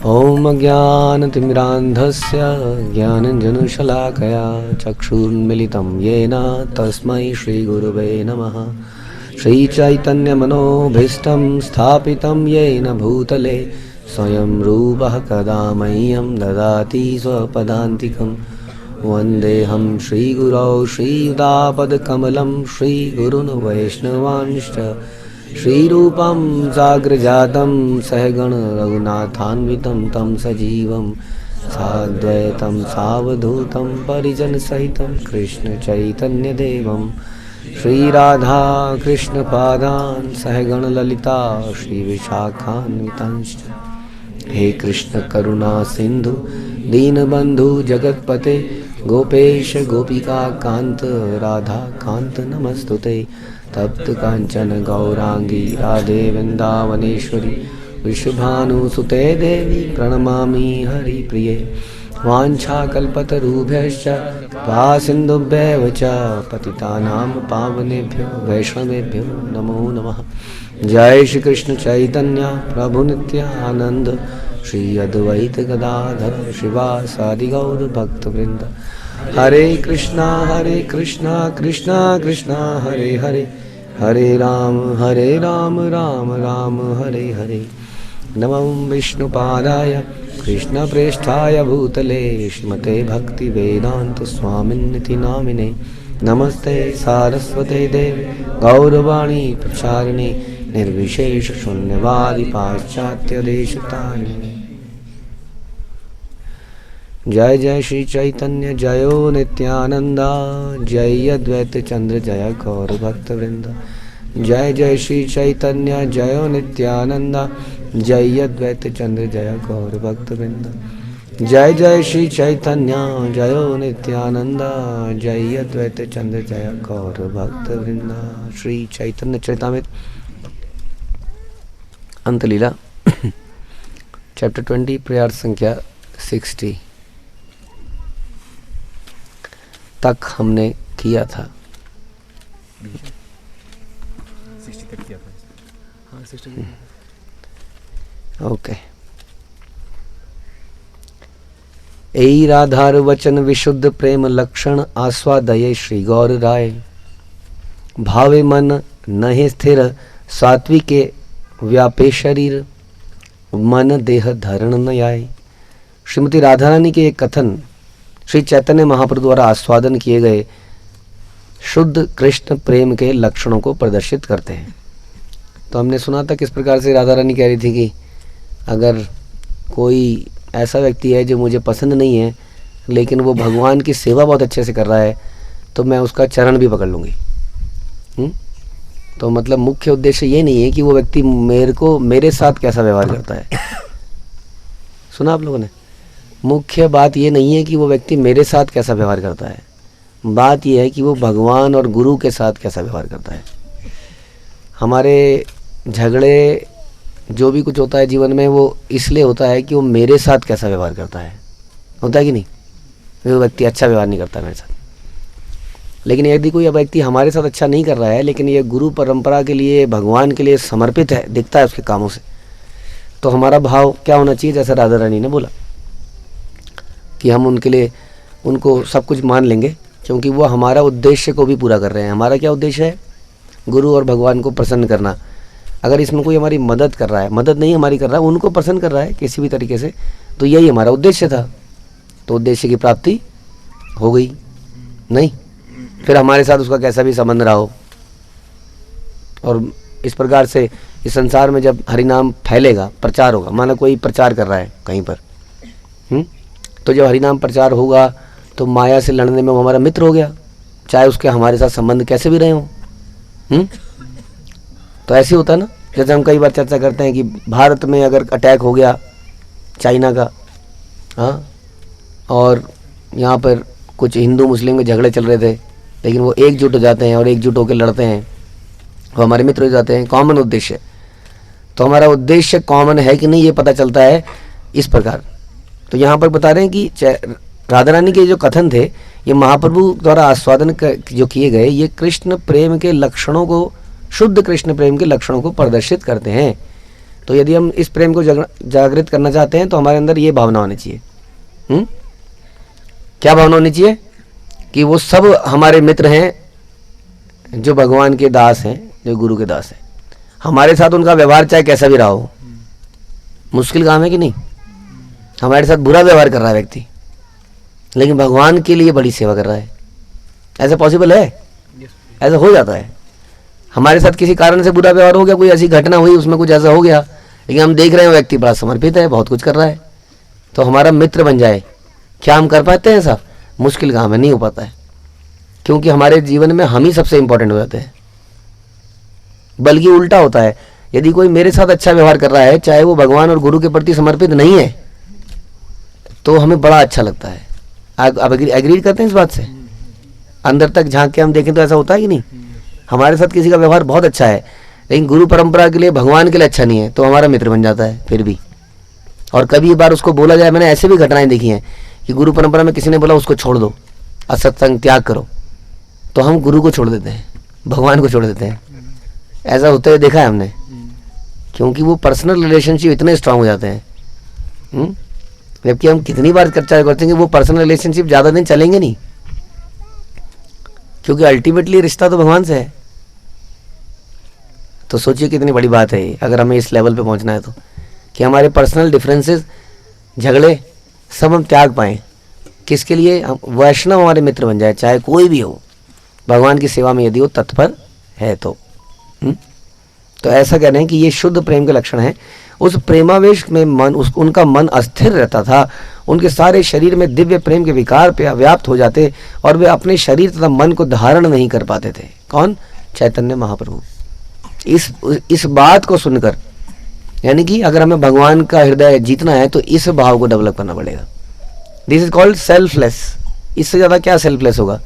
ॐ अज्ञानतिमिरान्धस्य ज्ञानञ्जनशलाकया चक्षुर्मिलितं येन तस्मै श्रीगुरुवे नमः। श्रीचैतन्यमनोभीष्टं स्थापितं येन भूतले स्वयं रूपः कदा मह्यं ददाति स्वपदान्तिकं। वन्देऽहं श्रीगुरौ श्रीयुतापदकमलं श्रीगुरुन् वैष्णवांश्च श्रीरूपं साग्रजातं सहगण रघुनाथान्वितं तं सजीवं साद्वैतं सावधूतं परिजनसहितं कृष्णचैतन्यदेवं श्रीराधा कृष्णपादान् सहगण ललिता श्रीविशाखान्वितांश्च। हे कृष्ण करुणा सिंधु दीनबंधु जगत्पते गोपेश गोपिका कांत राधा कांत नमस्तुते। तप्त कांचन गौरांगी राधे वृंदावनेश्वरी विश्वभानुसुते देवी प्रणमामि हरिप्रिये। वाञ्छाकल्पतरुभ्यश्च कृपासिन्धुभ्यैव च पतितानां पावनेभ्यो वैष्णवेभ्यो नमो नमः। जय श्री कृष्ण चैतन्य प्रभु नित्यानंद श्री अद्वैत गदाधर शिवासादि गौर भक्तवृंद। हरे कृष्णा कृष्णा कृष्णा हरे हरे, हरे राम राम राम हरे हरे। नमो विष्णुपादाय कृष्णप्रेष्ठाय भूतले श्रीमते भक्ति वेदांत स्वामिन्निति नामिने। नमस्ते सारस्वते देवे गौरवाणी प्रचारिणे निर्विशेष शून्यवादी पाश्चात्य देशतारिणे। जय जय श्री चैतन्य जयो नित्यानंदा जय अद्वैत चंद्र जय गौर भक्तवृंद। जय जय श्री चैतन्य जयो नित्यानंदा जय अद्वैत चंद्र जय गौर भक्तवृंद। जय जय श्री चैतन्य जयो नित्यानंदा जय अद्वैत चंद्र जय गौर भक्तवृंद। श्री चैतन्य चरितामृत अंतलीला चैप्टर 20 प्रयार संख्या 60 तक हमने किया था। 60 तक किया था। हाँ 60 ओके। एई राधार वचन विशुद्ध प्रेम लक्षण आस्वादये श्री गौर राय। भावे मन नहे स्थिर सात्विके व्यापे शरीर मन देह धरण न आए। श्रीमती राधा रानी के एक कथन श्री चैतन्य महाप्रभु द्वारा आस्वादन किए गए शुद्ध कृष्ण प्रेम के लक्षणों को प्रदर्शित करते हैं। तो हमने सुना था किस प्रकार से राधा रानी कह रही थी कि अगर कोई ऐसा व्यक्ति है जो मुझे पसंद नहीं है लेकिन वो भगवान की सेवा बहुत अच्छे से कर रहा है तो मैं उसका चरण भी पकड़ लूँगी। तो मतलब मुख्य उद्देश्य ये नहीं है कि वो व्यक्ति मेरे साथ कैसा व्यवहार करता है। सुना आप लोगों ने? मुख्य बात ये नहीं है कि वो व्यक्ति मेरे साथ कैसा व्यवहार करता है, बात ये है कि वो भगवान और गुरु के साथ कैसा व्यवहार करता है। हमारे झगड़े जो भी कुछ होता है जीवन में वो इसलिए होता है कि वो मेरे साथ कैसा व्यवहार करता है। होता है कि नहीं? वो व्यक्ति अच्छा व्यवहार नहीं करता मेरे साथ। लेकिन यदि कोई व्यक्ति हमारे साथ अच्छा नहीं कर रहा है लेकिन ये गुरु परंपरा के लिए भगवान के लिए समर्पित है, दिखता है उसके कामों से, तो हमारा भाव क्या होना चाहिए? जैसा राधा रानी ने बोला कि हम उनके लिए उनको सब कुछ मान लेंगे क्योंकि वो हमारा उद्देश्य को भी पूरा कर रहे हैं। हमारा क्या उद्देश्य है? गुरु और भगवान को प्रसन्न करना। अगर इसमें कोई हमारी मदद कर रहा है, मदद नहीं हमारी कर रहा है, उनको प्रसन्न कर रहा है किसी भी तरीके से, तो यही हमारा उद्देश्य था। तो उद्देश्य की प्राप्ति हो गई नहीं, फिर हमारे साथ उसका कैसा भी संबंध रहा हो। और इस प्रकार से इस संसार में जब हरिनाम फैलेगा, प्रचार होगा, माना कोई प्रचार कर रहा है कहीं पर, तो जब हरिनाम प्रचार होगा तो माया से लड़ने में वो हमारा मित्र हो गया, चाहे उसके हमारे साथ संबंध कैसे भी रहे हों। तो ऐसे होता ना, जैसे हम कई बार चर्चा करते हैं कि भारत में अगर अटैक हो गया चाइना का, हाँ, और यहाँ पर कुछ हिंदू मुस्लिम के झगड़े चल रहे थे लेकिन वो एकजुट हो जाते हैं और एकजुट होकर लड़ते हैं, वो हमारे मित्र हो जाते हैं। कॉमन उद्देश्य। तो हमारा उद्देश्य कॉमन है कि नहीं ये पता चलता है इस प्रकार। तो यहाँ पर बता रहे हैं कि राधा रानी के जो कथन थे ये महाप्रभु द्वारा आस्वादन जो किए गए ये कृष्ण प्रेम के लक्षणों को, शुद्ध कृष्ण प्रेम के लक्षणों को प्रदर्शित करते हैं। तो यदि हम इस प्रेम को जागृत करना चाहते हैं तो हमारे अंदर ये भावना होनी चाहिए। क्या भावना होनी चाहिए? कि वो सब हमारे मित्र हैं जो भगवान के दास हैं, जो गुरु के दास हैं। हमारे साथ उनका व्यवहार चाहे कैसा भी रहा हो, मुश्किल काम है कि नहीं? हमारे साथ बुरा व्यवहार कर रहा है व्यक्ति, लेकिन भगवान के लिए बड़ी सेवा कर रहा है। ऐसा पॉसिबल है? ऐसा हो जाता है। हमारे साथ किसी कारण से बुरा व्यवहार हो गया, कोई ऐसी घटना हुई, उसमें कुछ ऐसा हो गया, लेकिन हम देख रहे हैं व्यक्ति बड़ा समर्पित है, बहुत कुछ कर रहा है, तो हमारा मित्र बन जाए। क्या हम कर पाते हैं ऐसा? मुश्किल काम है, नहीं हो पाता है, क्योंकि हमारे जीवन में हम ही सबसे इंपॉर्टेंट हो जाते हैं। बल्कि उल्टा होता है, यदि कोई मेरे साथ अच्छा व्यवहार कर रहा है, चाहे वो भगवान और गुरु के प्रति समर्पित नहीं है, तो हमें बड़ा अच्छा लगता है। आप एग्री करते हैं इस बात से? अंदर तक झांक के हम देखें तो ऐसा होता है कि नहीं? हमारे साथ किसी का व्यवहार बहुत अच्छा है, लेकिन गुरु परंपरा के लिए, भगवान के लिए अच्छा नहीं है, तो हमारा मित्र बन जाता है फिर भी। और कभी बार उसको बोला जाए, मैंने ऐसे भी घटनाएं देखी हैं कि गुरु परंपरा में किसी ने बोला उसको छोड़ दो, असत्संग त्याग करो, तो हम गुरु को छोड़ देते हैं, भगवान को छोड़ देते हैं। ऐसा होते हुए देखा है हमने, क्योंकि वो पर्सनल रिलेशनशिप इतने स्ट्रांग हो जाते हैं। जबकि हम कितनी बार चर्चा करते हैं कि वो पर्सनल रिलेशनशिप ज़्यादा दिन चलेंगे नहीं, क्योंकि अल्टीमेटली रिश्ता तो भगवान से है। तो सोचिए कितनी बड़ी बात है ये, अगर हमें इस लेवल पे पहुंचना है तो, कि हमारे पर्सनल डिफरेंसेस, झगड़े सब हम त्याग पाएँ। किसके लिए? हम वैष्णव हमारे मित्र बन जाए, चाहे कोई भी हो, भगवान की सेवा में यदि वो तत्पर है तो। तो ऐसा कह रहे हैं कि ये शुद्ध प्रेम के लक्षण है। उस प्रेमावेश में उनका मन अस्थिर रहता था, उनके सारे शरीर में दिव्य प्रेम के विकार पे व्याप्त हो जाते और वे अपने शरीर तथा मन को धारण नहीं कर पाते थे। कौन? चैतन्य महाप्रभु। इस बात को सुनकर, यानी कि अगर हमें भगवान का हृदय जीतना है तो इस भाव को डेवलप करना पड़ेगा। This is called selfless. इससे ज़्यादा क्या सेल्फलेस होगा?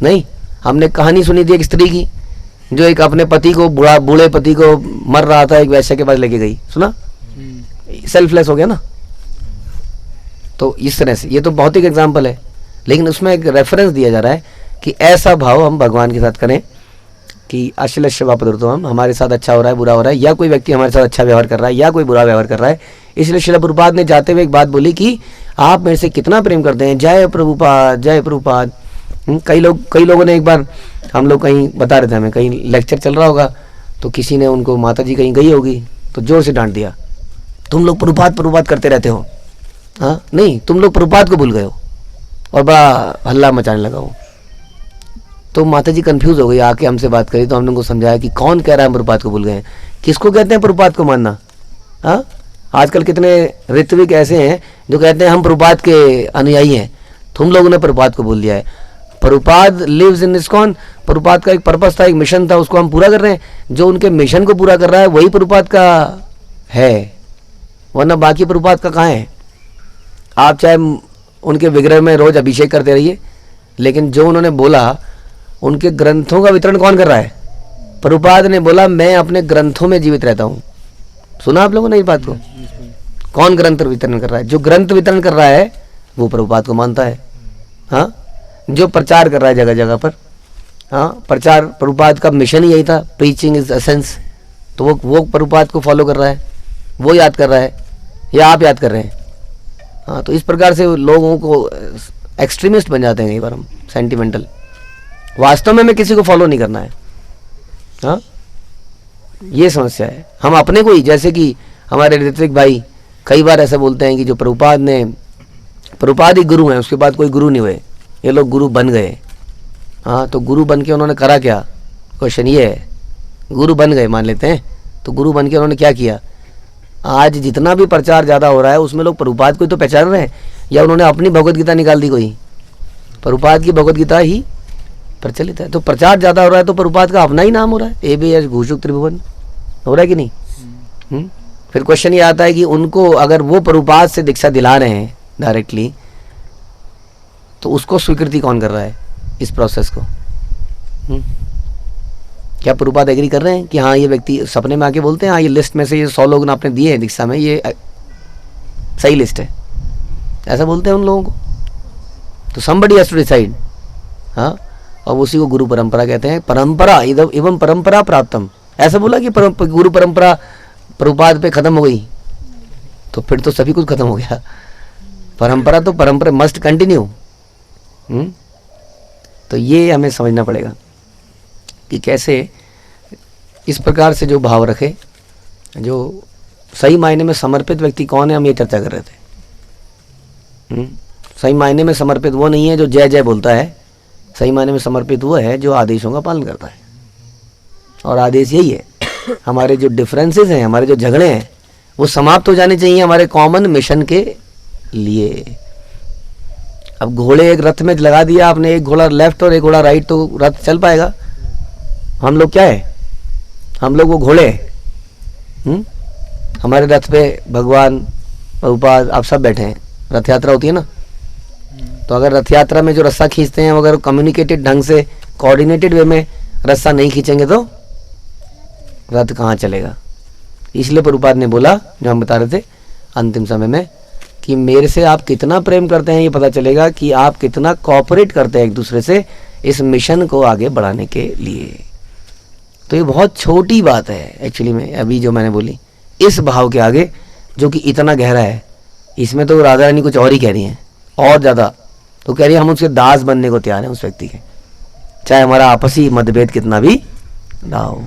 नहीं। हमने कहानी सुनी थी एक स्त्री की, जो एक अपने पति को, बूढ़े पति को मर रहा था, एक वैश्य के पास लेके गई, सुना? सेल्फलेस हो गया ना। तो इस तरह से ये तो भौतिक एग्जाम्पल है, लेकिन उसमें एक रेफरेंस दिया जा रहा है कि ऐसा भाव हम भगवान के साथ करें कि अश्लील हम, हमारे साथ अच्छा हो रहा है, बुरा हो रहा है, या कोई व्यक्ति हमारे साथ अच्छा व्यवहार कर रहा है या कोई बुरा व्यवहार कर रहा है। इसलिए श्रील प्रभुपाद ने जाते हुए एक बात बोली कि आप मेरे से कितना प्रेम करते हैं, जय प्रभुपाद, जय प्रभुपाद। कई लोगों ने, एक बार हम लोग कहीं बता रहे थे, हमें कहीं लेक्चर चल रहा होगा, तो किसी ने उनको, माता जी कहीं गई होगी, तो जोर से डांट दिया, तुम लोग प्रभुपाद करते रहते हो। हाँ नहीं, तुम लोग प्रभुपाद को भूल गए हो, और बड़ा हल्ला मचाने लगा वो। तो माता जी कंफ्यूज हो गई, आके हमसे बात करी, तो हमने उनको समझाया कि कौन कह रहा है हम प्रभुपाद को भूल गए हैं, किसको कहते हैं प्रभुपाद को मानना। हाँ, आजकल कितने ऋत्विक ऐसे हैं जो कहते हैं हम प्रभुपाद के अनुयायी हैं, तुम लोगों ने प्रभुपाद को भूल दिया है। Prabhupada lives in ISKCON, Prabhupada का एक पर्पस था, एक मिशन था, उसको हम पूरा कर रहे हैं। जो उनके मिशन को पूरा कर रहा है वही प्रभुपाद का है, वरना बाकी प्रभुपाद का कहाँ है। आप चाहे उनके विग्रह में रोज अभिषेक करते रहिए, लेकिन जो उन्होंने बोला, उनके ग्रंथों का वितरण कौन कर रहा है? प्रभुपाद ने बोला मैं अपने ग्रंथों में जीवित रहता हूँ। सुना आप लोगों ने इस बात को? कौन ग्रंथ वितरण कर रहा है? जो ग्रंथ वितरण कर रहा है वो प्रभुपाद को मानता है। हाँ, जो प्रचार कर रहा है जगह जगह पर, हाँ, प्रचार, प्रभुपाद का मिशन ही यही था, प्रीचिंग इज एसेंस, तो वो प्रभुपाद को फॉलो कर रहा है, वो याद कर रहा है, या आप याद कर रहे हैं। हाँ, तो इस प्रकार से लोगों को एक्सट्रीमिस्ट बन जाते हैं कई बार हम, सेंटिमेंटल। वास्तव में हमें किसी को फॉलो नहीं करना है। हाँ, ये समस्या है। हम अपने को ही, जैसे कि हमारे ऋत्विक भाई कई बार ऐसा बोलते हैं कि जो प्रभुपाद ही गुरु हैं, उसके बाद कोई गुरु नहीं हुए, ये लोग गुरु बन गए। हाँ, तो गुरु बन के उन्होंने करा क्या? क्वेश्चन ये है, गुरु बन गए मान लेते हैं, तो गुरु बन के उन्होंने क्या किया? आज जितना भी प्रचार ज़्यादा हो रहा है उसमें लोग प्रभुपाद को ही तो पहचान रहे हैं, या उन्होंने अपनी भगवत गीता निकाल दी कोई? प्रभुपाद की भगवत गीता ही प्रचलित है। तो प्रचार ज़्यादा हो रहा है तो प्रभुपाद का अपना ही नाम हो रहा है, ABS घूषुक त्रिभुवन, हो रहा है कि नहीं? फिर क्वेश्चन ये आता है कि उनको, अगर वो प्रभुपाद से दीक्षा दिला रहे हैं डायरेक्टली, तो उसको स्वीकृति कौन कर रहा है इस प्रोसेस को? क्या प्रभुपाद एग्री कर रहे हैं कि हाँ ये व्यक्ति सपने में आके बोलते हैं हाँ ये लिस्ट में से ये 100 लोग आपने दिए हैं दीक्षा में, ये सही लिस्ट है, ऐसा बोलते हैं उन लोगों को? तो somebody has to decide। हाँ, और उसी को गुरु परंपरा कहते हैं। परंपरा एवं परंपरा प्राप्तम, ऐसा बोला कि गुरु परंपरा प्रभुपाद पे खत्म हो गई तो फिर तो सभी कुछ खत्म हो गया। परंपरा तो परंपरा मस्ट कंटिन्यू। तो ये हमें समझना पड़ेगा कि कैसे इस प्रकार से जो भाव रखे, जो सही मायने में समर्पित व्यक्ति कौन है, हम ये चर्चा कर रहे थे। सही मायने में समर्पित वो नहीं है जो जय जय बोलता है, सही मायने में समर्पित वो है जो आदेशों का पालन करता है। और आदेश यही है, हमारे जो डिफरेंसेस हैं, हमारे जो झगड़े हैं, वो समाप्त हो जाने चाहिए हमारे कॉमन मिशन के लिए। अब घोड़े एक रथ में लगा दिया आपने, एक घोड़ा लेफ्ट और एक घोड़ा राइट, तो रथ चल पाएगा? हम लोग क्या है? हम लोग वो घोड़े हैं। हमारे रथ पे भगवान, प्रभुपाद, आप सब बैठे हैं। रथ यात्रा होती है ना, तो अगर रथ यात्रा में जो रस्सा खींचते हैं, अगर कम्युनिकेटेड ढंग से कोऑर्डिनेटेड वे में रस्सा नहीं खींचेंगे तो रथ कहाँ चलेगा? इसलिए प्रभुपाद ने बोला, जो हम बता रहे थे अंतिम समय में, कि मेरे से आप कितना प्रेम करते हैं ये पता चलेगा कि आप कितना कोऑपरेट करते हैं एक दूसरे से इस मिशन को आगे बढ़ाने के लिए। तो ये बहुत छोटी बात है एक्चुअली में, अभी जो मैंने बोली, इस भाव के आगे जो कि इतना गहरा है, इसमें तो राधा रानी कुछ और ही कह रही हैं, और ज़्यादा। तो कह रही है हम उसके दास बनने को तैयार हैं उस व्यक्ति के, चाहे हमारा आपसी मतभेद कितना भी ना हो।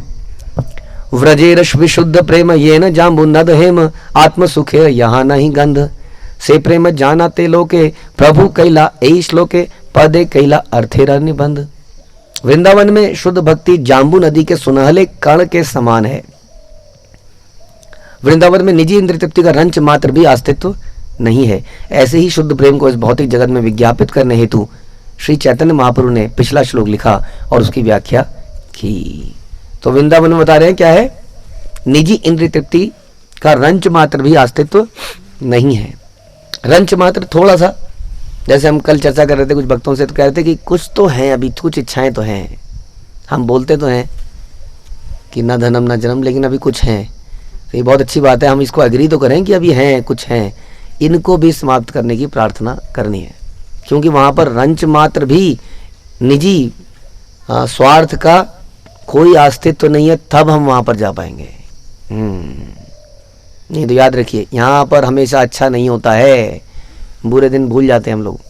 व्रजेरश विशुद्ध प्रेम ये न जाम्बु नद हेम, आत्म सुखे यहाँ नहीं गंध, से प्रेम जानाते लोके, प्रभु कैला ए श्लोके, पदे कैला अर्थेरा निबंध। वृंदावन में शुद्ध भक्ति जाम्बू नदी के सुनहले कण के समान है। वृंदावन में निजी इंद्रिय तृप्ति का रंच मात्र भी अस्तित्व नहीं है। ऐसे ही शुद्ध प्रेम को इस भौतिक जगत में विज्ञापित करने हेतु श्री चैतन्य महाप्रभु ने पिछला श्लोक लिखा और उसकी व्याख्या की। तो वृंदावन में बता रहे हैं क्या है? निजी इंद्रिय तृप्ति का रंच मात्र भी अस्तित्व नहीं है। रंच मात्र थोड़ा सा, जैसे हम कल चर्चा कर रहे थे कुछ भक्तों से, तो कह रहे थे कि कुछ तो हैं, अभी कुछ इच्छाएं तो हैं, हम बोलते तो हैं कि ना धनम ना जन्म, लेकिन अभी कुछ हैं। तो ये बहुत अच्छी बात है, हम इसको एग्री तो करें कि अभी हैं, कुछ हैं, इनको भी समाप्त करने की प्रार्थना करनी है, क्योंकि वहाँ पर रंच मात्र भी निजी स्वार्थ का कोई अस्तित्व नहीं है, तब हम वहाँ पर जा पाएंगे। नहीं तो याद रखिए, यहाँ पर हमेशा अच्छा नहीं होता है, बुरे दिन भूल जाते हैं हम लोग।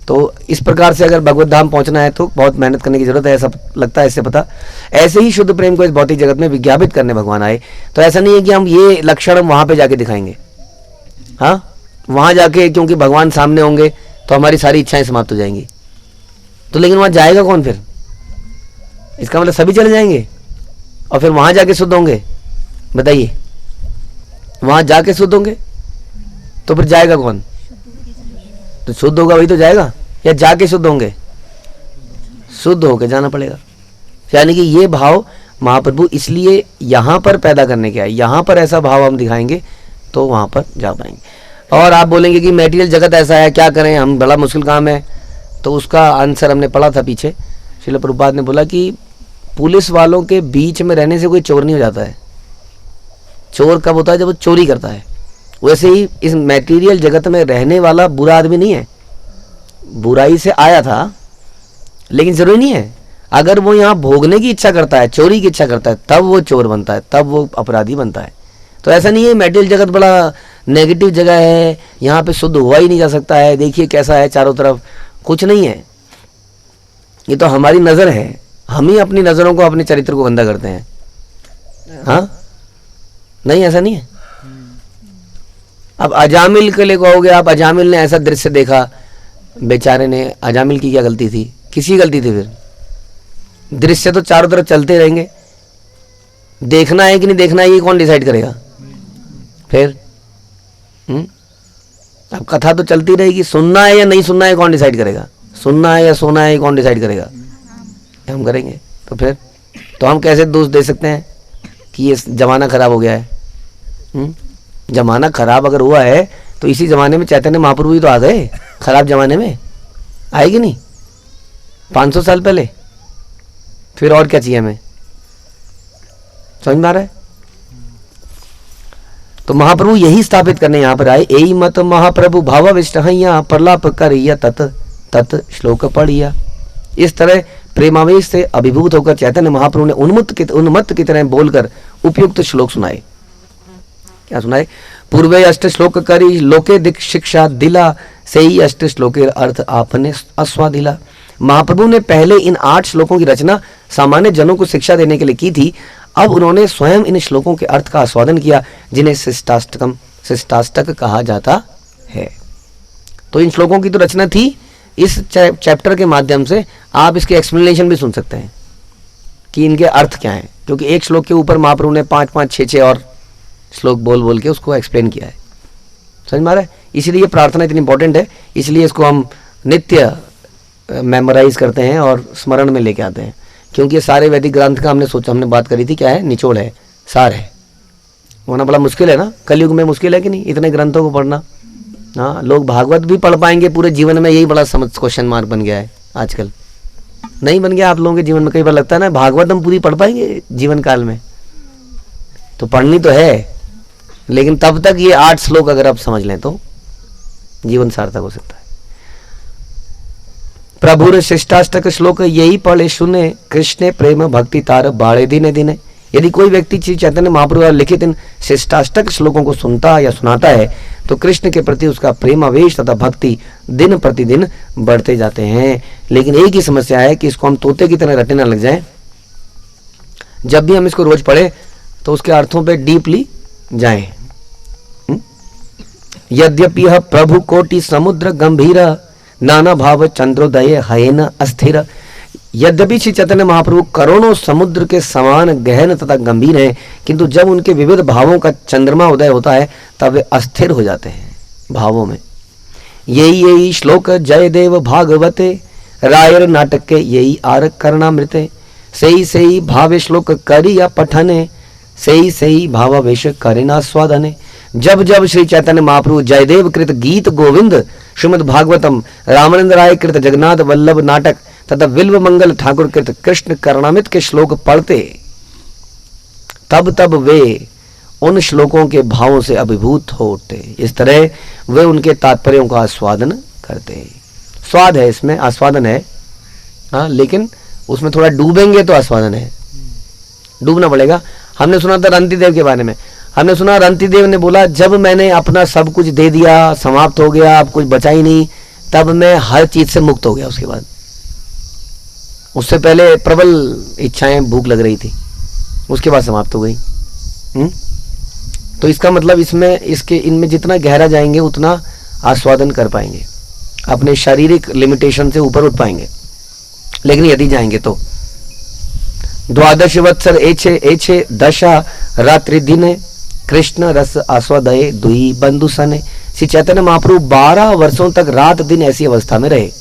तो इस प्रकार से अगर भगवत धाम पहुंचना है तो बहुत मेहनत करने की जरूरत है, ऐसा लगता है इससे पता। ऐसे ही शुद्ध प्रेम को इस भौतिक जगत में विज्ञापित करने भगवान आए। तो ऐसा नहीं है कि हम ये लक्षण हम वहां पे जाके दिखाएंगे। हाँ, वहां जाके क्योंकि भगवान सामने होंगे तो हमारी सारी इच्छाएं समाप्त हो जाएंगी। तो लेकिन वहां जाएगा कौन फिर? इसका मतलब सभी चले जाएंगे और फिर वहां जाके शुद्ध होंगे? बताइए, वहां जाके शुद्ध होंगे तो फिर जाएगा कौन? तो शुद्ध होगा वही तो जाएगा, या जाके शुद्ध होंगे? शुद्ध होके जाना पड़ेगा। यानी कि ये भाव महाप्रभु इसलिए यहाँ पर पैदा करने के आए, यहाँ पर ऐसा भाव हम दिखाएंगे तो वहाँ पर जा पाएंगे। और आप बोलेंगे कि मटेरियल जगत ऐसा है, क्या करें हम, बड़ा मुश्किल काम है। तो उसका आंसर हमने पढ़ा था पीछे। श्रील प्रभुपाद ने बोला कि पुलिस वालों के बीच में रहने से कोई चोर नहीं हो जाता है। चोर कब होता है? जब वो चोरी करता है। वैसे ही इस मटेरियल जगत में रहने वाला बुरा आदमी नहीं है, बुराई से आया था, लेकिन जरूरी नहीं है। अगर वो यहाँ भोगने की इच्छा करता है, चोरी की इच्छा करता है, तब वो चोर बनता है, तब वो अपराधी बनता है। तो ऐसा नहीं है मटेरियल जगत बड़ा नेगेटिव जगह है, यहाँ पे शुद्ध हुआ ही नहीं जा सकता है, देखिए कैसा है चारों तरफ। कुछ नहीं है, ये तो हमारी नज़र है, हम ही अपनी नज़रों को, अपने चरित्र को गंदा करते हैं। हाँ, नहीं, ऐसा नहीं है। अब अजामिल के लिए कहोगे आप, अजामिल ने ऐसा दृश्य देखा, बेचारे ने, अजामिल की क्या गलती थी? किसी गलती थी? फिर दृश्य तो चारों तरफ चलते रहेंगे, देखना है कि नहीं देखना है ये कौन डिसाइड करेगा? फिर अब कथा तो चलती रहेगी, सुनना है या नहीं सुनना है कौन डिसाइड करेगा? सुनना है या सोना है कौन डिसाइड करेगा? हम करेंगे। तो फिर तो हम कैसे दोष दे सकते हैं कि ये जमाना खराब हो गया है? जमाना खराब अगर हुआ है तो इसी जमाने में चैतन्य महाप्रभु ही तो आ गए, खराब जमाने में आए कि नहीं? 500 साल पहले। फिर और क्या चाहिए हमें? समझ में आ रहा है? तो महाप्रभु यही स्थापित करने यहाँ पर आए। एई मत महाप्रभु भावाविष्ट हैया, प्रलाप करिया तत् तत् श्लोक पढ़िया। इस तरह प्रेमावेश से अभिभूत होकर चैतन्य महाप्रभु ने उन्मत्त की तरह बोलकर उपयुक्त श्लोक सुनाए। क्या सुनाए? पूर्वे अष्ट श्लोक करी लोके दिक शिक्षा दिला, से ही अष्ट श्लोके अर्थ आपने आस्वादिला। महाप्रभु ने पहले इन 8 श्लोकों की रचना सामान्य जनों को शिक्षा देने के लिए की थी। अब उन्होंने स्वयं इन श्लोकों के अर्थ का आस्वादन किया, जिन्हें शिष्टाष्टक कहा जाता है। तो इन श्लोकों की तो रचना थी, इस चैप्टर के माध्यम से आप इसके एक्सप्लेनेशन भी सुन सकते हैं कि इनके अर्थ क्या हैं, क्योंकि एक श्लोक के ऊपर महाप्रभु ने 5-5, 6-6 और श्लोक बोल बोल के उसको एक्सप्लेन किया है। समझ में आ रहा है? इसलिए ये प्रार्थना इतनी इंपॉर्टेंट है, इसलिए इसको हम नित्य मेमोराइज करते हैं और स्मरण में लेके आते हैं, क्योंकि ये सारे वैदिक ग्रंथ का हमने बात करी थी, क्या है? निचोड़ है, सार है। वरना बड़ा मुश्किल है ना, कलयुग में मुश्किल है कि नहीं इतने ग्रंथों को पढ़ना। हाँ, लोग भागवत भी पढ़ पाएंगे पूरे जीवन में, यही बड़ा समझ क्वेश्चन मार्क बन गया है आजकल। नहीं बन गया आप लोगों के जीवन में? कई बार लगता है ना भागवत हम पूरी पढ़ पाएंगे जीवन काल में, तो पढ़नी तो है, लेकिन तब तक ये 8 श्लोक अगर आप समझ लें तो जीवन सार्थक हो सकता है। प्रभुर शिष्टाष्टक श्लोक यही पढ़े सुने, कृष्ण प्रेम भक्ति तार बाड़े दिने दिने। यदि कोई व्यक्ति श्री चैतन्य महाप्रभु द्वारा लिखित इन शिष्टाष्टक श्लोकों को सुनता या सुनाता है तो कृष्ण के प्रति उसका प्रेम आवेश तथा भक्ति दिन प्रतिदिन बढ़ते जाते हैं। लेकिन एक ही समस्या है कि इसको हम तोते की तरह रटने न लग जाएं। जब भी हम इसको रोज पढ़े तो उसके अर्थों पे डीपली जाएं। यद्यपि यह प्रभु कोटि समुद्र गंभीर, नाना भाव चंद्रोदय हयन अस्थिर। यद्यपि श्री चैतन्य महाप्रभु करोड़ों समुद्र के समान गहन तथा गंभीर हैं, किंतु जब उनके विविध भावों का चंद्रमा उदय होता है तब वे अस्थिर हो जाते हैं भावों में। यही श्लोक जयदेव भागवते, रायर नाटक के यही आर करणामृते। सही भावे श्लोक करिया पठने, सही भावावेश करेना स्वादने। जब जब श्री चैतन्य महाप्रभु जयदेव कृत गीत गोविंद, श्रीमद् भागवतम, रामानंद राय कृत जगन्नाथ वल्लभ नाटक तथा विल्व मंगल ठाकुर कृत कृष्ण करणामृत के श्लोक पढ़ते, तब तब वे उन श्लोकों के भावों से अभिभूत हो उठते। इस तरह वे उनके तात्पर्यों का आस्वादन करते। स्वाद है इसमें, आस्वादन है, हाँ, लेकिन उसमें थोड़ा डूबेंगे तो आस्वादन है, डूबना पड़ेगा। हमने सुना था रंतिदेव के बारे में, हमने सुना रंतिदेव ने बोला जब मैंने अपना सब कुछ दे दिया, समाप्त हो गया, अब कुछ बचा ही नहीं, तब मैं हर चीज से मुक्त हो गया। उसके बाद, उससे पहले प्रबल इच्छाएं, भूख लग रही थी, उसके बाद समाप्त हो गई। तो इसका मतलब इनमें जितना गहरा जाएंगे उतना आस्वादन कर पाएंगे, अपने शारीरिक लिमिटेशन से ऊपर उठ पाएंगे। लेकिन यदि जाएंगे तो 12 वत्सर एछे दशा रात्रि दिने, कृष्ण रस आस्वादये दुई बंधु सने। श्री चैतन्य महाप्रभु 12 वर्षों तक रात दिन ऐसी अवस्था में रहे।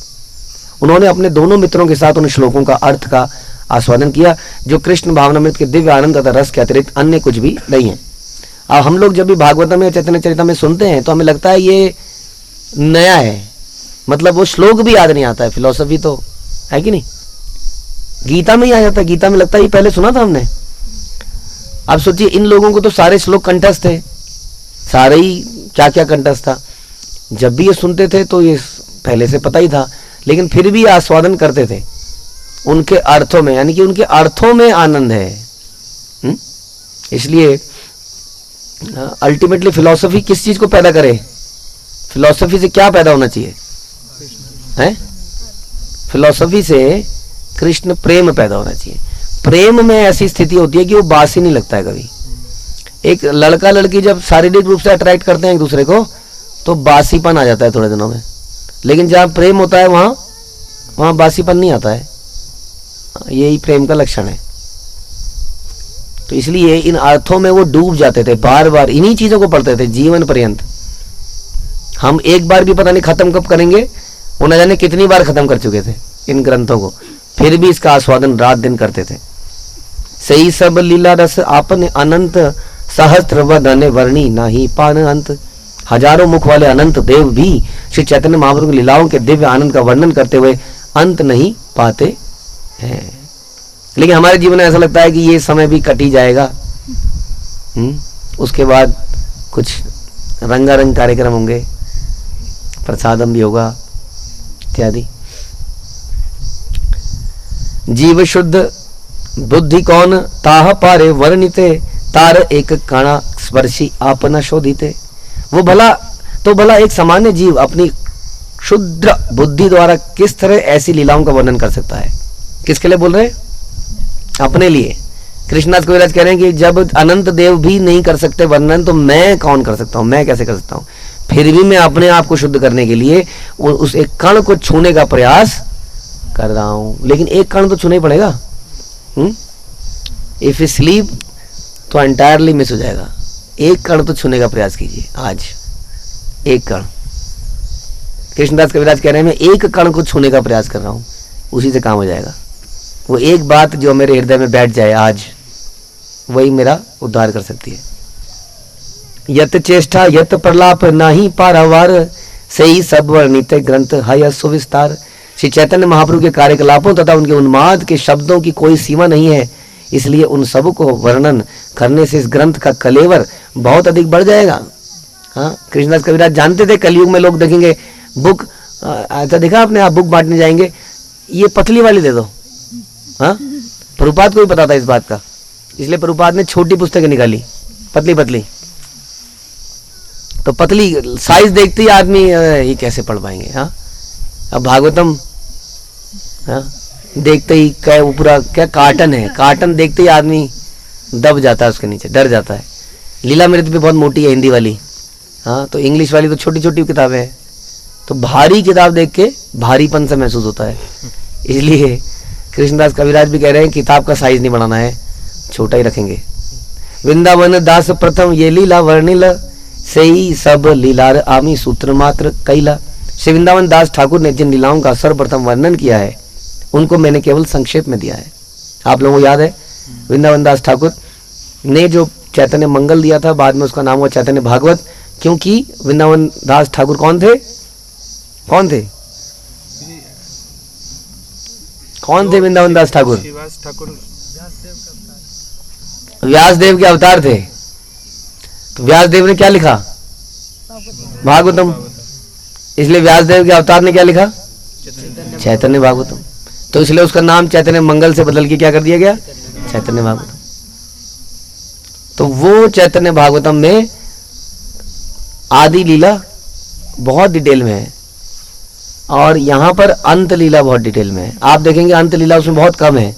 उन्होंने अपने दोनों मित्रों के साथ उन श्लोकों का अर्थ का आस्वादन किया, जो कृष्ण भावनामृत के दिव्य आनंद तथा रस के अतिरिक्त अन्य कुछ भी नहीं है। अब हम लोग जब भी भागवतम या चैतन्य चरितम में सुनते हैं तो हमें लगता है ये नया है, मतलब वो श्लोक भी याद नहीं आता है, फिलॉसफी तो है कि नहीं। गीता में ही आ जाता है, गीता में लगता है ये पहले सुना था हमने। अब सोचिए इन लोगों को तो सारे श्लोक कंठस्थ थे, सारे ही क्या क्या कंठस्थ था। जब भी ये सुनते थे तो ये पहले से पता ही था, लेकिन फिर भी आस्वादन करते थे उनके अर्थों में, यानी कि उनके अर्थों में आनंद है। इसलिए अल्टीमेटली फिलॉसफी किस चीज को पैदा करे? फिलॉसफी से क्या पैदा होना चाहिए? है फिलॉसफी से कृष्ण प्रेम पैदा होना चाहिए। प्रेम में ऐसी स्थिति होती है कि वो बासी नहीं लगता है कभी। एक लड़का लड़की जब शारीरिक रूप से अट्रैक्ट करते हैं एक दूसरे को तो बासीपन आ जाता है थोड़े दिनों में, लेकिन जहाँ प्रेम होता है वहाँ बासीपन नहीं आता है। यही प्रेम का लक्षण है। तो इसलिए इन अर्थों में वो डूब जाते थे, बार बार इन्हीं चीजों को पढ़ते थे जीवन पर्यंत। हम एक बार भी पता नहीं खत्म कब करेंगे, वो न जाने कितनी बार खत्म कर चुके थे इन ग्रंथों को, फिर भी इसका आस्वादन रात दिन करते थे। सही सब लीला रस आपने अनंत, सहस्त्र वदने वर्णी नाही पान अंत। हजारों मुख वाले अनंत देव भी श्री चैतन्य महाप्रभु की लीलाओं के दिव्य आनंद का वर्णन करते हुए अंत नहीं पाते हैं। लेकिन हमारे जीवन में ऐसा लगता है कि ये समय भी कट ही जाएगा, उसके बाद कुछ रंगारंग कार्यक्रम होंगे, प्रसादम भी होगा इत्यादि। जीव शुद्ध बुद्धि कौन ताह पारे वर्णिते, तार एक कणा स्पर्शी आपना शोधिते। वो भला एक सामान्य जीव अपनी शुद्ध बुद्धि द्वारा किस तरह ऐसी लीलाओं का वर्णन कर सकता है? किसके लिए बोल रहे हैं? अपने लिए। कृष्णदास कविराज कह रहे हैं कि जब अनंत देव भी नहीं कर सकते वर्णन, तो मैं कौन कर सकता हूं? मैं कैसे कर सकता हूं? फिर भी मैं अपने आप को शुद्ध करने के लिए उस एक कण को छूने का प्रयास कर रहा हूं। लेकिन एक कण तो छूना ही पड़ेगा। इफ यू स्लीप तो एंटायरली मिस हो जाएगा। एक कण तो छूने का प्रयास कीजिए आज। एक कण। कृष्णदास कविराज कह रहे हैं मैं एक कण को छूने का प्रयास कर रहा हूं, उसी से काम हो जाएगा। वो एक बात जो मेरे हृदय में बैठ जाए आज, वही मेरा उद्धार कर सकती है। यत चेष्टा यत प्रलाप नाही पारावार, सही सब वर्णित ग्रंथ है सुविस्तार। श्री चैतन्य महाप्रभु के कार्यकलापों तथा उनके उन्माद के शब्दों की कोई सीमा नहीं है, इसलिए उन सब को वर्णन करने से इस ग्रंथ का कलेवर बहुत अधिक बढ़ जाएगा। हाँ, कृष्णदास कविराज जानते थे कलयुग में लोग देखेंगे बुक, ऐसा देखा आपने, आप बुक बांटने जाएंगे, ये पतली वाली दे दो। हाँ, प्रभुपाद को भी पता था इस बात का, इसलिए प्रभुपाद ने छोटी पुस्तकें निकाली, पतली पतली। तो पतली साइज देखते ही आदमी ये कैसे पढ़ पाएंगे। हाँ, अब भागवतम, हाँ, देखते ही क्या वो पूरा क्या कार्टन है, कार्टन देखते ही आदमी दब जाता है उसके नीचे, डर जाता है। लीलामृत भी बहुत मोटी है हिंदी वाली। हाँ, तो इंग्लिश वाली तो छोटी छोटी किताबें हैं, तो भारी किताब देख के भारीपन से महसूस होता है। इसलिए कृष्णदास कविराज भी कह रहे हैं किताब का साइज नहीं बढ़ाना है, छोटा ही रखेंगे। वृंदावन दास प्रथम ये लीला वर्णिल, सही सब लीलार आमी सूत्र मात्र कैला। श्री वृंदावन दास ठाकुर ने जिन लीलाओं का सर्वप्रथम वर्णन किया है, उनको मैंने केवल संक्षेप में दिया है। आप लोगों को याद है वृंदावन दास ठाकुर ने जो चैतन्य मंगल दिया था, बाद में उसका नाम हुआ चैतन्य भागवत, क्योंकि वृंदावन दास ठाकुर कौन थे? कौन थे? कौन थे वृंदावन दास ठाकुर? व्यासदेव के अवतार थे। तो व्यासदेव ने क्या लिखा? भागवतम। इसलिए व्यासदेव के अवतार ने क्या लिखा? चैतन्य भागवतम। तो इसलिए उसका नाम चैतन्य मंगल से बदल के क्या कर दिया गया? चैतन्य भागवतम। तो वो चैतन्य भागवतम में आदि लीला बहुत डिटेल में है, और यहाँ पर अंत लीला बहुत डिटेल में है। आप देखेंगे अंत लीला उसमें बहुत कम है।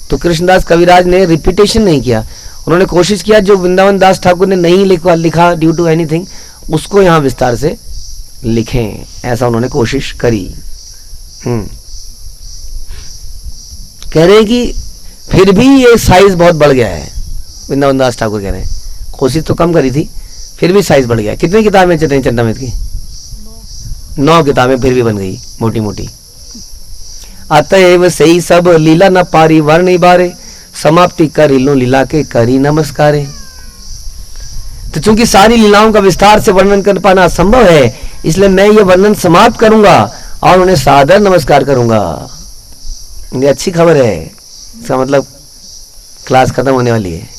तो कृष्णदास कविराज ने रिपीटेशन नहीं किया, उन्होंने कोशिश किया जो वृंदावन दास ठाकुर ने नहीं लिखा ड्यू टू एनीथिंग, उसको यहाँ विस्तार से लिखें, ऐसा उन्होंने कोशिश करी। कह रहे हैं कि फिर भी ये साइज बहुत बढ़ गया है। वृंदावन दास ठाकुर कह रहे हैं कोशिश तो कम करी थी, फिर भी साइज बढ़ गया। कितनी किताबें चैतन्य चरितामृत की? 9 किताबें फिर भी बन गई मोटी मोटी। अतएव सही सब लीला न पारी वर्ण बारे, समाप्ति कर लो लीला के करी नमस्कारे। तो चूंकि सारी लीलाओं का विस्तार से वर्णन कर पाना असंभव है, इसलिए मैं ये वर्णन समाप्त करूंगा और उन्हें सादर नमस्कार करूंगा। ये अच्छी खबर है, इसका मतलब क्लास खत्म होने वाली है।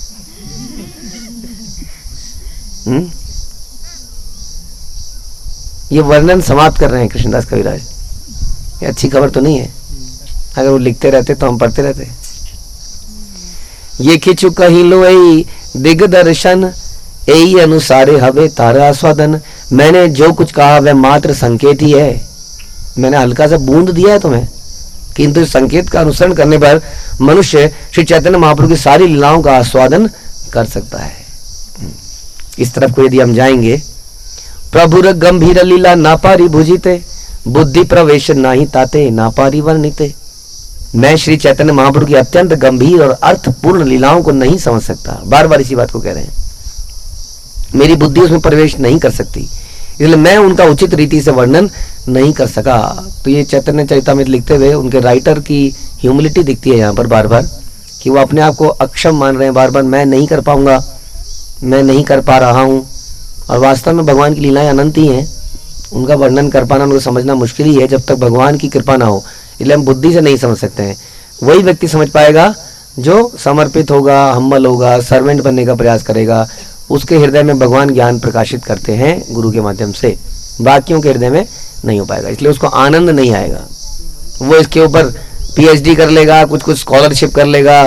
ये वर्णन समाप्त कर रहे हैं कृष्णदास कविराज। ये अच्छी खबर तो नहीं है, अगर वो लिखते रहते तो हम पढ़ते रहते। ये खिंचु कही लो ऐ दिग्दर्शन, यही अनुसारे हवे तारा आस्वादन। मैंने जो कुछ कहा वह मात्र संकेत ही है, मैंने हल्का सा बूंद दिया है तुम्हें, किंतु इस संकेत का अनुसरण करने पर मनुष्य श्री चैतन्य महाप्रभु की सारी लीलाओं का आस्वादन कर सकता है। इस तरफ को यदि हम जाएंगे, प्रभुर गंभीर लीला नापारी भुजिते, बुद्धि प्रवेश नाही ताते नापारी वर्णिते। मैं श्री चैतन्य महाप्रभु की अत्यंत गंभीर और अर्थपूर्ण लीलाओं को नहीं समझ सकता। बार बार इसी बात को कह रहे हैं, मेरी बुद्धि उसमें प्रवेश नहीं कर सकती, इसलिए मैं उनका उचित रीति से वर्णन नहीं कर सका। तो ये चैतन्य चरितामृत लिखते हुए उनके राइटर की ह्यूमिलिटी दिखती है यहाँ पर बार बार, कि वो अपने आप को अक्षम मान रहे हैं बार बार, मैं नहीं कर पाऊंगा, मैं नहीं कर पा रहा हूँ। और वास्तव में भगवान की लीलाएं अनंत ही हैं, उनका वर्णन कर पाना, उनको समझना मुश्किल ही है जब तक भगवान की कृपा ना हो, इसलिए हम बुद्धि से नहीं समझ सकते हैं। वही व्यक्ति समझ पाएगा जो समर्पित होगा, हम्बल होगा, सर्वेंट बनने का प्रयास करेगा, उसके हृदय में भगवान ज्ञान प्रकाशित करते हैं गुरु के माध्यम से, बाकियों के हृदय में नहीं हो पाएगा, इसलिए उसको आनंद नहीं आएगा। वो इसके ऊपर पीएचडी कर लेगा, कुछ स्कॉलरशिप कर लेगा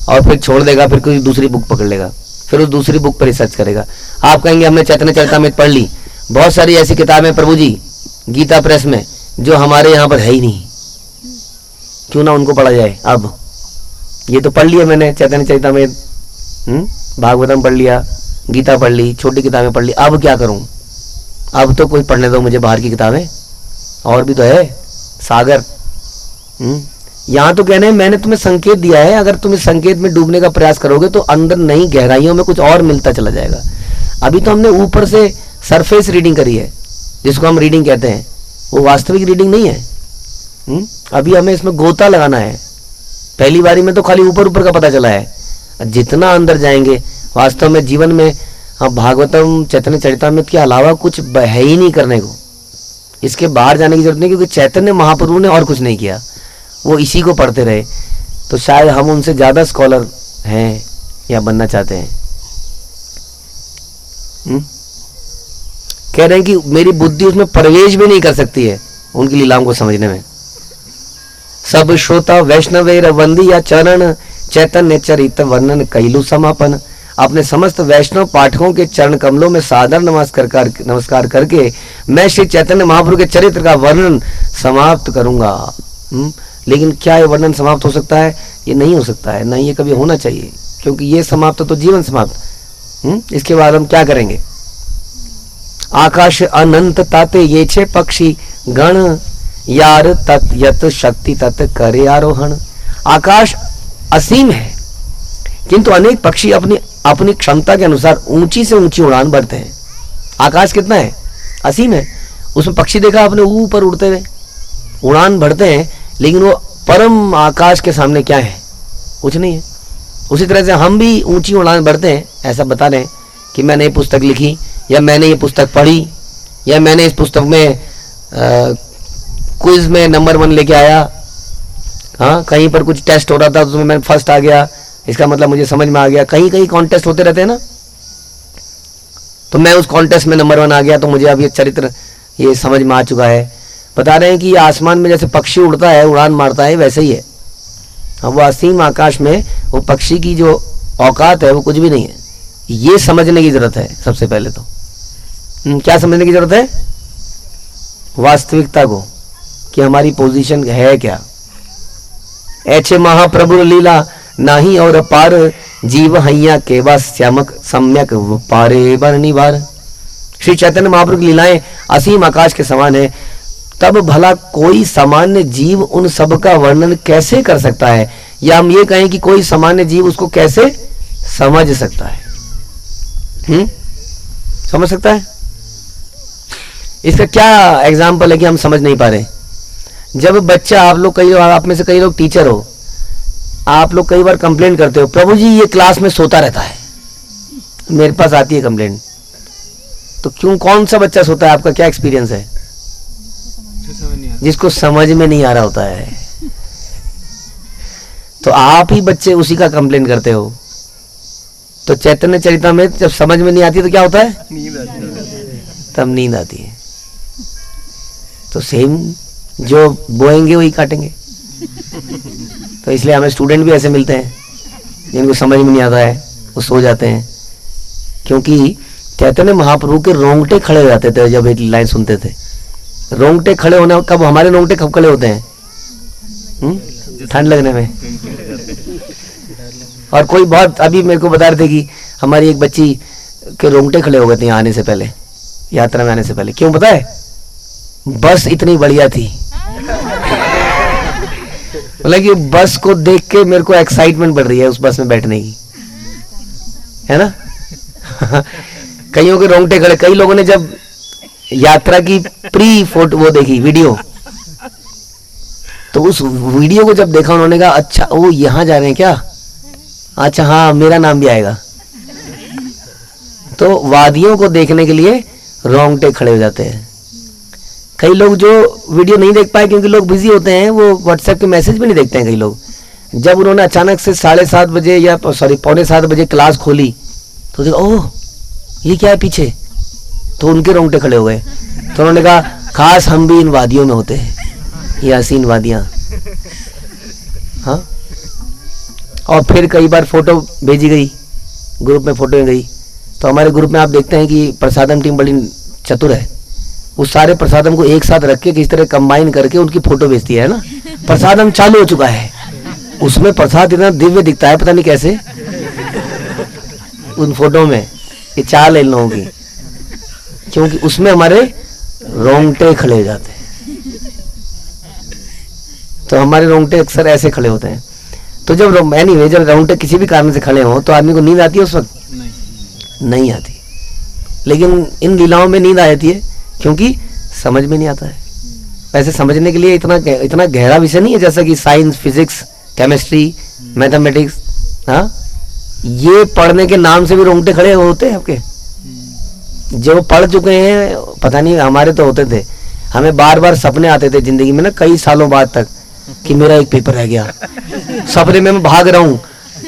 और फिर छोड़ देगा, फिर कोई दूसरी बुक पकड़ लेगा। फिर उस दूसरी बुक पर रिसर्च करेगा। आप कहेंगे हमने चैतन्य चरितमृत पढ़ ली, बहुत सारी ऐसी किताबें प्रभु जी गीता प्रेस में जो हमारे यहाँ पर है ही नहीं, क्यों ना उनको पढ़ा जाए। अब ये तो पढ़ लिया मैंने, चैतन्य चरितमृत, भागवतम पढ़ लिया, गीता पढ़ ली, छोटी किताबें पढ़ ली, अब क्या करूं? अब तो कोई पढ़ने दो मुझे बाहर की किताबें, और भी तो है सागर। यहाँ तो कहने मैंने तुम्हें संकेत दिया है, अगर तुम इस संकेत में डूबने का प्रयास करोगे तो अंदर नहीं गहराइयों में कुछ और मिलता चला जाएगा। अभी तो हमने ऊपर से सरफेस रीडिंग करी है, जिसको हम रीडिंग कहते हैं, वो वास्तविक रीडिंग नहीं है। अभी हमें इसमें गोता लगाना है। पहली बारी में तो खाली ऊपर ऊपर का पता चला है, जितना अंदर जाएंगे वास्तव में जीवन में हम भागवतम चैतन्य चरितमृत के अलावा कुछ है ही नहीं करने को। इसके बाहर जाने की जरूरत नहीं, क्योंकि चैतन्य महाप्रभु ने और कुछ नहीं किया, वो इसी को पढ़ते रहे। तो शायद हम उनसे ज्यादा स्कॉलर हैं या बनना चाहते हैं। कह रहे हैं कि मेरी बुद्धि उसमें प्रवेश भी नहीं कर सकती है उनकी लीलाओं को समझने में। सब श्रोता वैष्णवेर वंदिया चरण चैतन्य चरित वर्णन कैलु समापन। अपने समस्त वैष्णव पाठकों के चरण कमलों में सादर नमस्कार करके मैं श्री चैतन्य महाप्रभु के चरित्र का वर्णन समाप्त करूंगा। लेकिन क्या ये वर्णन समाप्त हो सकता है? ये नहीं हो सकता है, नहीं ये कभी होना चाहिए, क्योंकि ये समाप्त तो जीवन समाप्त। इसके बाद हम क्या करेंगे? आकाश अनंत ताते ये छे पक्षी गण यार तत् यत शक्ति तत् करे आरोहण। आकाश असीम है, किंतु अनेक पक्षी अपनी अपनी क्षमता के अनुसार ऊंची से ऊंची उड़ान भरते हैं। आकाश कितना है? असीम है। उसमें पक्षी देखा आपने ऊपर उड़ते हुए उड़ान भरते हैं, लेकिन वो परम आकाश के सामने क्या है? कुछ नहीं है। उसी तरह से हम भी ऊंची उड़ान भरते हैं, ऐसा बता रहे हैं कि मैंने ये पुस्तक लिखी, या मैंने ये पुस्तक पढ़ी, या मैंने इस पुस्तक में क्विज में नंबर 1 लेके आया। हाँ, कहीं पर कुछ टेस्ट हो रहा था उसमें मैं फर्स्ट आ गया, इसका मतलब मुझे समझ में आ गया। कहीं कहीं कॉन्टेस्ट होते रहते हैं ना, तो मैं उस कॉन्टेस्ट में नंबर 1 आ गया, तो मुझे अब ये चरित्र ये समझ में आ चुका है। बता रहे हैं कि आसमान में जैसे पक्षी उड़ता है, उड़ान मारता है, वैसे ही है। अब वो असीम आकाश में वो पक्षी की जो औकात है वो कुछ भी नहीं है। ये समझने की जरूरत है सबसे पहले तो। क्या समझने की जरूरत है? वास्तविकता को, कि हमारी पोजीशन है क्या। ऐसे महाप्रभु लीला नाही और पार जीव हैया केवा श्यामक सम्यक पारे बरनी बार। श्री चैतन्य महाप्रभु की लीलाएं असीम आकाश के समान है, तब भला कोई सामान्य जीव उन सब का वर्णन कैसे कर सकता है, या हम ये कहें कि कोई सामान्य जीव उसको कैसे समझ सकता है? समझ सकता है? इसका क्या एग्जाम्पल है कि हम समझ नहीं पा रहे? जब बच्चा, आप में से कई लोग टीचर हो, आप लोग कई बार कंप्लेन करते हो, प्रभु जी ये क्लास में सोता रहता है। मेरे पास आती है कंप्लेन। तो क्यों, कौन सा बच्चा सोता है? आपका क्या एक्सपीरियंस है? जिसको समझ में नहीं आ रहा होता है। तो आप ही बच्चे उसी का कंप्लेन करते हो। तो चैतन्य चरितमृत जब समझ में नहीं आती तो क्या होता है? तब नींद आती है। तो सेम जो बोएंगे वही काटेंगे। तो इसलिए हमें स्टूडेंट भी ऐसे मिलते हैं जिनको समझ में नहीं आता है, वो सो जाते हैं। क्योंकि चैतन्य महाप्रभु के रोंगटे खड़े हो जाते थे जब एक लाइन सुनते थे। रोंगटे खड़े होने, कब हमारे रोंगटे कब खड़े होते हैं? ठंड लगने में। और कोई बहुत, अभी मेरे को बता रहे थे कि हमारी एक बच्ची के रोंगटे खड़े हो गए थे यहाँ आने से पहले, यात्रा में आने से पहले। क्यों पता है? बस इतनी बढ़िया थी। मतलब कि बस को देख के मेरे को एक्साइटमेंट बढ़ रही है उस बस में बैठने की, है ना। कईयों के रोंगटे खड़े। कई लोगों ने जब यात्रा की प्री फोटो वो देखी वीडियो, तो उस वीडियो को जब देखा उन्होंने कहा अच्छा वो यहाँ जा रहे हैं क्या, अच्छा हाँ मेरा नाम भी आएगा। तो वादियों को देखने के लिए रोंगटे खड़े हो जाते हैं। कई लोग जो वीडियो नहीं देख पाए क्योंकि लोग बिजी होते हैं, वो व्हाट्सएप के मैसेज भी नहीं देखते हैं कई लोग। जब उन्होंने अचानक से 7:30 बजे या पौने 7 बजे क्लास खोली तो देखा ओह ये क्या है पीछे, तो उनके रोंगटे खड़े हो गए। तो उन्होंने कहा खास हम भी इन वादियों में होते हैं, ये हसीन वादियां। हाँ, और फिर कई बार फोटो भेजी गई ग्रुप में फोटो गई, तो हमारे ग्रुप में आप देखते हैं कि प्रसादम टीम बड़ी चतुर है, उस सारे प्रसादम को एक साथ रख के किस तरह कंबाइन करके उनकी फोटो भेजती है ना। प्रसादम चालू हो चुका है, उसमें प्रसाद इतना दिव्य दिखता है, पता नहीं कैसे उन फोटो में, ये चाल है इन लोगों की, क्योंकि उसमें हमारे रोंगटे खड़े हो जाते हैं। तो हमारे रोंगटे अक्सर ऐसे खड़े होते हैं। तो जब एनीवे जब रोंगटे किसी भी कारण से खड़े हों तो आदमी को नींद आती है उस वक्त? नहीं आती। लेकिन इन लीलाओं में नींद आ जाती है क्योंकि समझ में नहीं आता है। वैसे समझने के लिए इतना गहरा विषय नहीं है, जैसा कि साइंस, फिजिक्स, केमिस्ट्री, मैथमेटिक्स। हाँ, ये पढ़ने के नाम से भी रोंगटे खड़े होते हैं आपके। जो पढ़ चुके हैं, पता नहीं, हमारे तो होते थे, हमें बार बार सपने आते थे जिंदगी में ना, कई सालों बाद तक, कि मेरा एक पेपर रह गया। सपने में मैं भाग रहा हूँ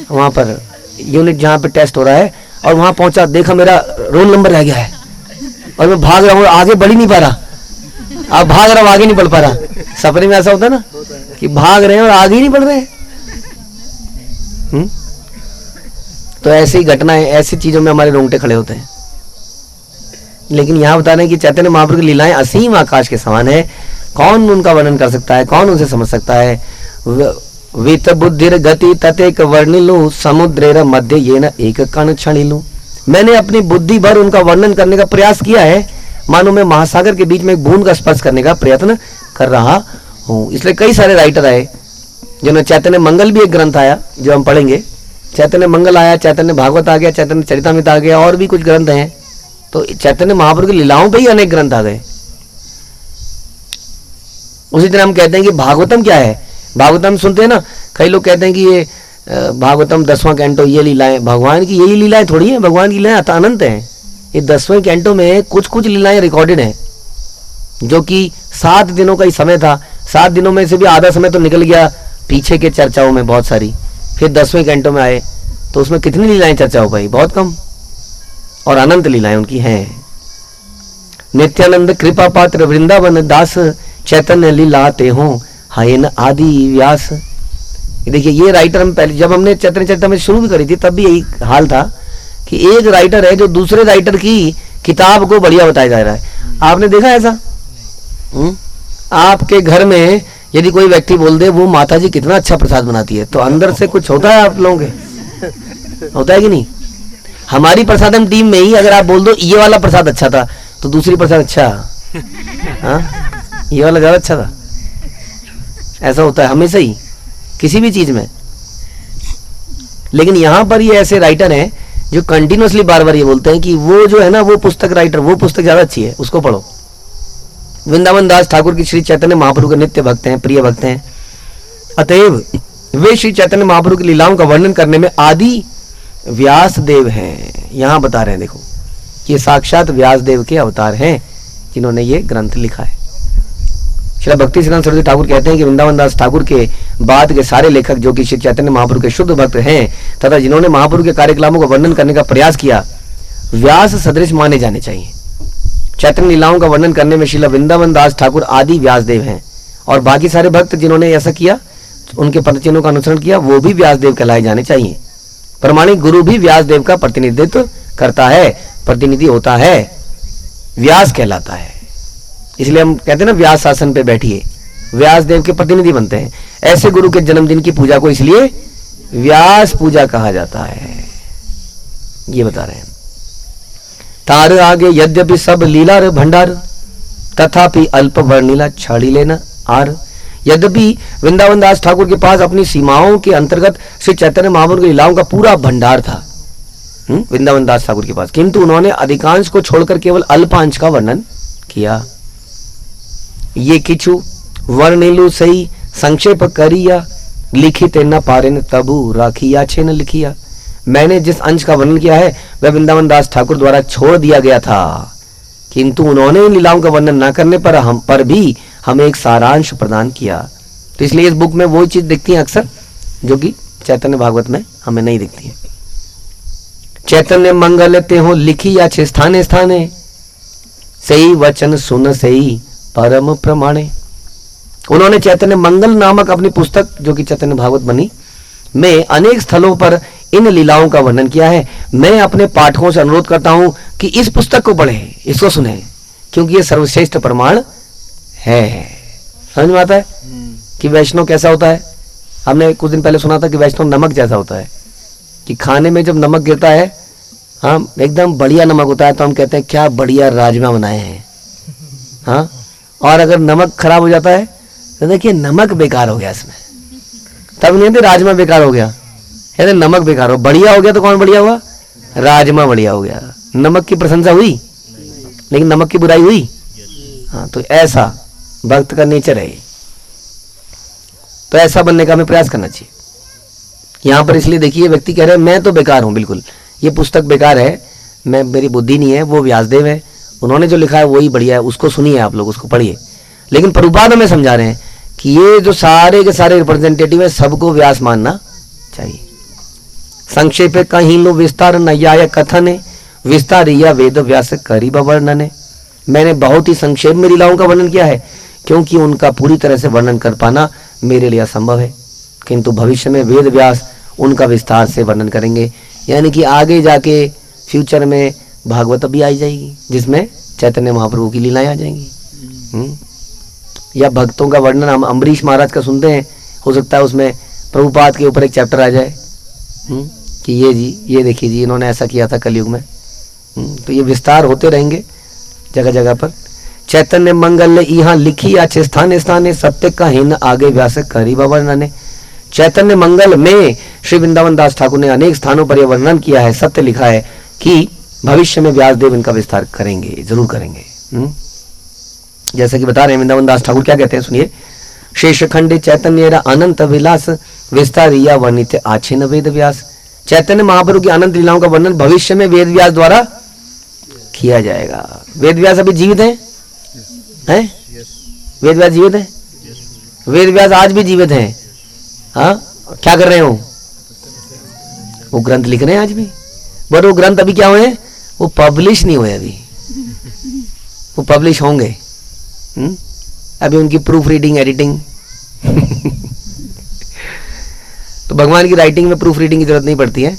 वहां पर यूनिट जहाँ पे टेस्ट हो रहा है, और वहां पहुंचा, देखा मेरा रोल नंबर रह गया है और मैं भाग रहा हूँ, आगे बढ़ ही नहीं पा रहा। आप भाग रहा हूँ, आगे नहीं बढ़ पा रहा। सपने में ऐसा होता है ना कि भाग रहे हैं और आगे ही नहीं बढ़ रहे हैं। तो ऐसी घटनाएं, ऐसी चीजों में हमारे रोंगटे खड़े होते हैं। लेकिन यहाँ बता रहे हैं कि चैतन्य महाप्रभु की लीलाएं असीम आकाश के समान है। कौन उनका वर्णन कर सकता है, कौन उनसे समझ सकता है। वित बुद्धिर गति ततेक वर्णिलु समुद्रेर मध्य ये न एक कण क्षणिलु। मैंने अपनी बुद्धि भर उनका वर्णन करने का प्रयास किया है, मानो मैं महासागर के बीच में एक बूंद का स्पर्श करने का प्रयत्न कर रहा हूँ। इसलिए कई सारे राइटर आए, जिन्होंने चैतन्य मंगल भी एक ग्रंथ आया जो हम पढ़ेंगे, चैतन्य मंगल आया, चैतन्य भागवत आ गया, चैतन्य चरितामृत आ गया, और भी कुछ ग्रंथ हैं। तो चैतन्य महाप्रभु की लीलाओं पे ही अनेक ग्रंथ आ गए। उसी तरह हम कहते हैं कि भागवतम क्या है। भागवतम सुनते हैं ना, कई लोग कहते हैं कि ये भागवतम 10वां कैंटो, ये लीलाएं भगवान की, यही लीलाएं थोड़ी हैं, भगवान की लीलाएं अनंत हैं। ये 10वें कैंटो में कुछ कुछ लीलाएं रिकॉर्डेड हैं, जो कि 7 दिनों का ही समय था। 7 दिनों में से भी आधा समय तो निकल गया पीछे के चर्चाओं में बहुत सारी, फिर 10वें कैंटो में आए तो उसमें कितनी लीलाएं चर्चा हो पाई? बहुत कम। और अनंत लीलाएं उनकी हैं। नित्यानंद कृपा पात्र वृंदावन दास चैतन्य लीलाते हो हायन आदि व्यास। देखिए, ये राइटर हम पहले जब हमने चैतन्य चरितामृत शुरू भी करी थी तब भी यही हाल था कि एक राइटर है जो दूसरे राइटर की किताब को बढ़िया बताया जा रहा है। आपने देखा ऐसा? आपके घर में यदि कोई व्यक्ति बोल दे वो माता जी कितना अच्छा प्रसाद बनाती है, तो अंदर से कुछ होता है आप लोगों के? होता है कि नहीं? हमारी प्रसादम टीम में ही अगर आप बोल दो ये वाला प्रसाद अच्छा था, तो दूसरी प्रसाद अच्छा, हाँ ये वाला ज्यादा अच्छा था। ऐसा होता है हमेशा ही किसी भी चीज में। लेकिन यहां पर ये ऐसे राइटर हैं जो कंटिन्यूअसली बार बार ये बोलते हैं कि वो जो है ना, वो पुस्तक राइटर, वो पुस्तक ज्यादा अच्छी है, उसको पढ़ो। वृंदावन दास ठाकुर की श्री चैतन्य महाप्रभु के नित्य भक्त हैं, प्रिय भक्त हैं। अतएव वे श्री चैतन्य महाप्रभु की लीलाओं का वर्णन करने में आदि व्यास देव हैं। यहां बता रहे हैं देखो कि साक्षात व्यास देव के अवतार हैं जिन्होंने ये ग्रंथ लिखा है। श्री भक्ति सिद्धांत सरस्वती ठाकुर कहते हैं कि वृंदावन दास ठाकुर के बाद के सारे लेखक जो कि श्री चैतन्य महाप्रभु के शुद्ध भक्त हैं तथा जिन्होंने महाप्रभु के कार्यक्रमों का वर्णन करने का प्रयास किया, व्यास सदृश माने जाने चाहिए। चैतन्य लीलाओं का वर्णन करने में श्रील वृंदावन दास ठाकुर आदि व्यासदेव हैं, और बाकी सारे भक्त जिन्होंने ऐसा किया, उनके पदचिन्हों का अनुसरण किया, वो भी व्यासदेव कहलाए जाने चाहिए। प्रमाणिक गुरु भी व्यासदेव का प्रतिनिधित्व करता है, प्रतिनिधि होता है, व्यास कहलाता है। इसलिए हम कहते हैं ना, व्यास शासन पे बैठिए, व्यासदेव के प्रतिनिधि बनते हैं। ऐसे गुरु के जन्मदिन की पूजा को इसलिए व्यास पूजा कहा जाता है। ये बता रहे हैं। तार आगे यद्यपि सब लीलार भंडार तथापि अल्प वर्णिला छड़ी लेना आर। यद्यपि वृंदावन दास ठाकुर के पास अपनी सीमाओं के अंतर्गत श्री चैतन्य महाप्रभु की लीलाओं का पूरा भंडार था, वृंदावन दास ठाकुर के पास, किंतु उन्होंने अधिकांश को छोड़कर केवल अल्पांश का वर्णन किया। ये किछु वर्णिलु सही संक्षेप करिया लिखित न पारेन तबु राखिया छे न लिखिया। मैंने जिस अंश का वर्णन किया है वह वृंदावन दास ठाकुर द्वारा छोड़ दिया गया था, किंतु उन्होंने लीलाओं का वर्णन न करने पर भी हमें एक सारांश प्रदान किया। तो इसलिए इस बुक में वो चीज दिखती है अक्सर जो कि चैतन्य भागवत में हमें नहीं दिखती है। चैतन्य मंगल ते हो लिखी या छे स्थाने स्थाने सही वचन सुन सही परम प्रमाणे। उन्होंने चैतन्य मंगल नामक अपनी पुस्तक जो कि चैतन्य भागवत बनी में अनेक स्थलों पर इन लीलाओं का वर्णन किया है। मैं अपने पाठकों से अनुरोध करता हूं कि इस पुस्तक को पढ़ें, इसको सुने, क्योंकि ये सर्वश्रेष्ठ प्रमाण है। समझ में आता है कि वैष्णव कैसा होता है? हमने कुछ दिन पहले सुना था कि वैष्णव नमक जैसा होता है, कि खाने में जब नमक गिरता है, हाँ एकदम बढ़िया नमक होता है, तो हम कहते हैं क्या बढ़िया राजमा बनाए हैं। हाँ, और अगर नमक खराब हो जाता है तो देखिए नमक बेकार हो गया इसमें, तब नहीं कहते राजमा बेकार हो गया, कहते नमक बेकार हो। बढ़िया हो गया तो कौन बढ़िया हुआ? राजमा बढ़िया हो गया। नमक की प्रशंसा हुई लेकिन नमक की बुराई हुई। हाँ, तो ऐसा भक्त का नेचर है। तो ऐसा बनने का हमें प्रयास करना चाहिए। यहाँ पर इसलिए देखिए व्यक्ति कह रहे हैं मैं तो बेकार हूँ, बिल्कुल ये पुस्तक बेकार है, मैं मेरी बुद्धि नहीं है, वो व्यासदेव है, उन्होंने जो लिखा है वही बढ़िया है, उसको सुनिए आप लोग, उसको पढ़िए। लेकिन प्रभुपाद हमें समझा रहे हैं कि ये जो सारे के सारे रिप्रेजेंटेटिव है सबको व्यास मानना चाहिए। संक्षेप कहीं लो विस्तार नया कथन विस्तारिया वेद व्यास करी वर्णन। मैंने बहुत ही संक्षेप में लीलाओं का वर्णन किया है, क्योंकि उनका पूरी तरह से वर्णन कर पाना मेरे लिए असंभव है, किंतु भविष्य में वेद व्यास उनका विस्तार से वर्णन करेंगे। यानी कि आगे जाके फ्यूचर में भागवत भी आई जाएगी, जिसमें चैतन्य महाप्रभु की लीलाएं आ जाएंगी। या भक्तों का वर्णन हम अम्बरीश महाराज का सुनते हैं, हो सकता है उसमें प्रभुपाद के ऊपर एक चैप्टर आ जाए कि ये जी, ये देखिए जी, इन्होंने ऐसा किया था कलयुग में। तो ये विस्तार होते रहेंगे जगह जगह पर। चैतन्य मंगल यहाँ लिखी अच्छे स्थान स्थान सत्य का हिन आगे व्यास करी वर्णन। चैतन्य मंगल में श्री वृंदावन दास ठाकुर ने अनेक स्थानों पर यह वर्णन किया है, सत्य लिखा है कि भविष्य में व्यासदेव इनका विस्तार करेंगे, जरूर करेंगे। जैसा कि बता रहे हैं वृंदावन दास ठाकुर क्या कहते हैं, सुनिए। शेष खंड चैतन्य अनंत विलास विस्तारिया वर्णित आछिन वेद व्यास। चैतन्य महाप्रभु की अनंत लीलाओं का वर्णन भविष्य में वेद व्यास द्वारा किया जाएगा। वेद व्यास अभी जीवित हैं? वेद व्यास जीवित है? वेद व्यास आज भी जीवित हैं। हाँ, क्या कर रहे हो? वो ग्रंथ लिख रहे हैं आज भी, बट वो ग्रंथ अभी क्या हुए? वो पब्लिश नहीं हुए, अभी वो पब्लिश होंगे। अभी उनकी प्रूफ रीडिंग, एडिटिंग तो भगवान की राइटिंग में प्रूफ रीडिंग की जरूरत नहीं पड़ती है।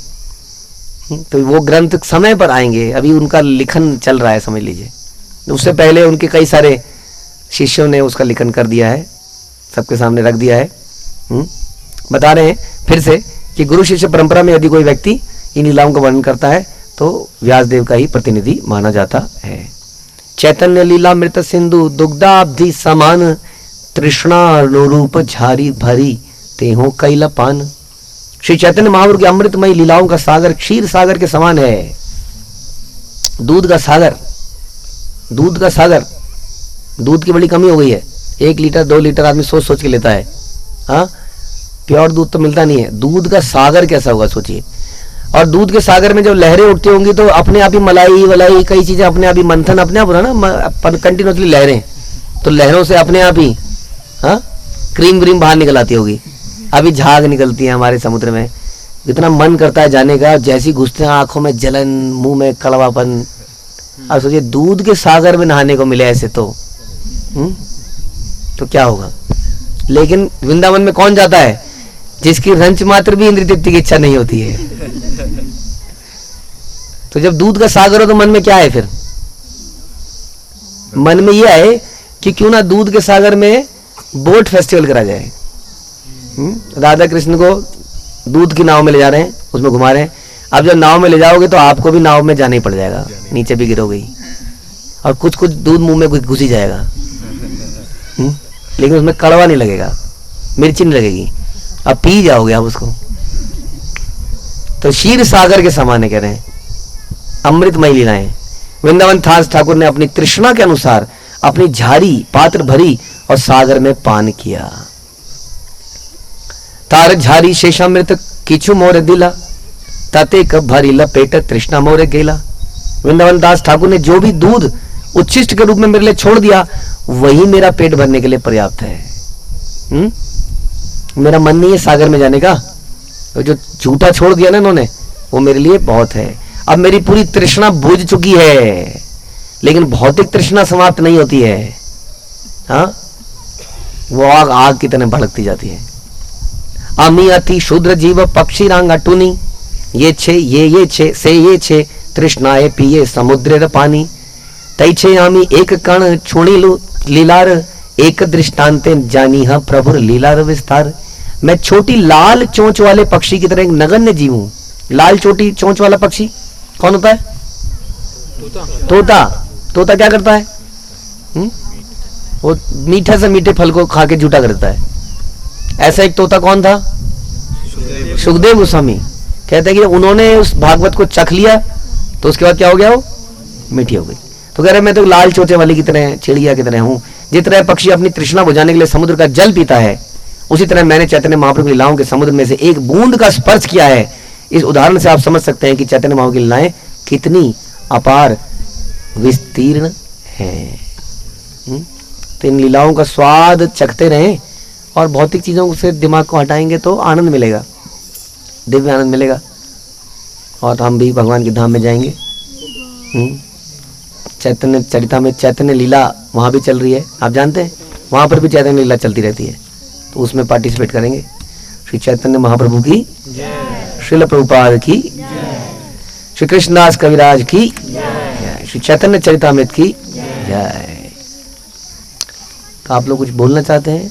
तो वो ग्रंथ समय पर आएंगे, अभी उनका लिखन चल रहा है, समझ लीजिए। उससे पहले उनके कई सारे शिष्यों ने उसका लिखन कर दिया है, सबके सामने रख दिया है। बता रहे हैं फिर से कि गुरु शिष्य परंपरा में यदि कोई व्यक्ति इन लीलाओं का वर्णन करता है तो व्यासदेव का ही प्रतिनिधि माना जाता है। चैतन्य लीला मृत सिंधु दुग्धाब्धि समान तृष्णा रूप झारी भरी तेहो कैला पान। श्री चैतन्य महाप्रभु की अमृतमयी लीलाओं का सागर क्षीर सागर के समान है। दूध का सागर, दूध का सागर, दूध की बड़ी कमी हो गई है। 1 लीटर 2 लीटर आदमी सोच सोच के लेता है। हाँ, प्योर दूध तो मिलता नहीं है। दूध का सागर कैसा होगा सोचिए। और दूध के सागर में जब लहरें उठती होंगी तो अपने आप ही मलाई वलाई कई चीजें अपने आप ही मंथन अपने आप हो रहा ना, कंटिन्यूसली लहरें, तो लहरों से अपने आप ही हाँ क्रीम व्रीम बाहर निकल आती होगी। अभी झाग निकलती है हमारे समुद्र में, इतना मन करता है जाने का, जैसी घुसते हैं आंखों में जलन, मुंह में कड़वापन। अब सोचिए दूध के सागर में नहाने को मिले ऐसे तो क्या होगा। लेकिन वृंदावन में कौन जाता है? जिसकी रंच मात्र भी इंद्रिय तृप्ति की इच्छा नहीं होती है। तो जब दूध का सागर हो तो मन में क्या है फिर? मन में यह है कि क्यों ना दूध के सागर में बोट फेस्टिवल करा जाए। राधा कृष्ण को दूध की नाव में ले जा रहे हैं, उसमें घुमा रहे हैं। अब जब नाव में ले जाओगे तो आपको भी नाव में जाना ही पड़ जाएगा, नीचे भी गिरोगे और कुछ कुछ दूध मुंह में घुस ही जाएगा। लेकिन उसमें कड़वा नहीं लगेगा, मिर्ची नहीं लगेगी, अब पी जाओगे आप उसको। तो क्षीर सागर के समान है, कह रहे हैं अमृतमयी लीलाएं। वृंदावन दास ठाकुर ने अपनी तृष्णा के अनुसार अपनी झारी पात्र भरी और सागर में पान किया। तार झारी शेषामृत किछु मोर दिला तते कब भरी लपेट तृष्णा मोरे गेला। वृंदावन दास ठाकुर ने जो भी दूध उच्छिष्ट के रूप में मेरे लिए छोड़ दिया वही मेरा पेट भरने के लिए पर्याप्त है। मेरा मन नहीं है सागर में जाने का, तो जो झूठा छोड़ दिया ना इन्होंने वो मेरे लिए बहुत है। अब मेरी पूरी तृष्णा बुझ चुकी है, लेकिन भौतिक तृष्णा समाप्त नहीं होती है। हाँ, वो आग आग की तरह भड़कती जाती है। अमी अति शूद्र जीव पक्षी रांग अटूनी ये छे से ये छे तृष्णाए पिए समुद्रेर पानी तै छे आमी एक कण छुणिलु लीलार एक दृष्टांते जानी हा प्रभुर लीलार विस्तार। मैं छोटी लाल चोंच वाले पक्षी की तरह एक नगण्य जीव हूं। लाल छोटी चोंच वाला पक्षी कौन होता है? तोता। तोता क्या करता है? वो मीठे से मीठे फल को खा के झूठा करता है। ऐसा एक तोता कौन था? सुखदेव गोस्वामी कहते हैं कि उन्होंने उस भागवत को चख लिया तो उसके बाद क्या हो गया? वो मीठी हो गई। तो कह रहे मैं तो लाल चोचे वाली की तरह, चिड़िया की तरह हूं। जिस तरह पक्षी अपनी तृष्णा बुझाने के लिए समुद्र का जल पीता है, उसी तरह मैंने चैतन्य महाप्रभु की लीलाओं के समुद्र में से एक बूंद का स्पर्श किया है। इस उदाहरण से आप समझ सकते हैं कि चैतन्य महाप्रभु की लीलाएं कितनी अपार विस्तीर्ण हैं। तो इन लीलाओं का स्वाद चखते रहें और भौतिक चीजों से दिमाग को हटाएंगे तो आनंद मिलेगा, दिव्य आनंद मिलेगा और हम भी भगवान के धाम में जाएंगे। चैतन्य चरिता में चैतन्य लीला वहाँ भी चल रही है, आप जानते हैं, वहाँ पर भी चैतन्य लीला चलती रहती है, तो उसमें पार्टिसिपेट करेंगे। श्री चैतन्य महाप्रभु की, श्रील प्रभुपाद की, श्री कृष्णदास कविराज की, श्री चैतन्य चरितामृत की जय। तो आप लोग कुछ बोलना चाहते हैं?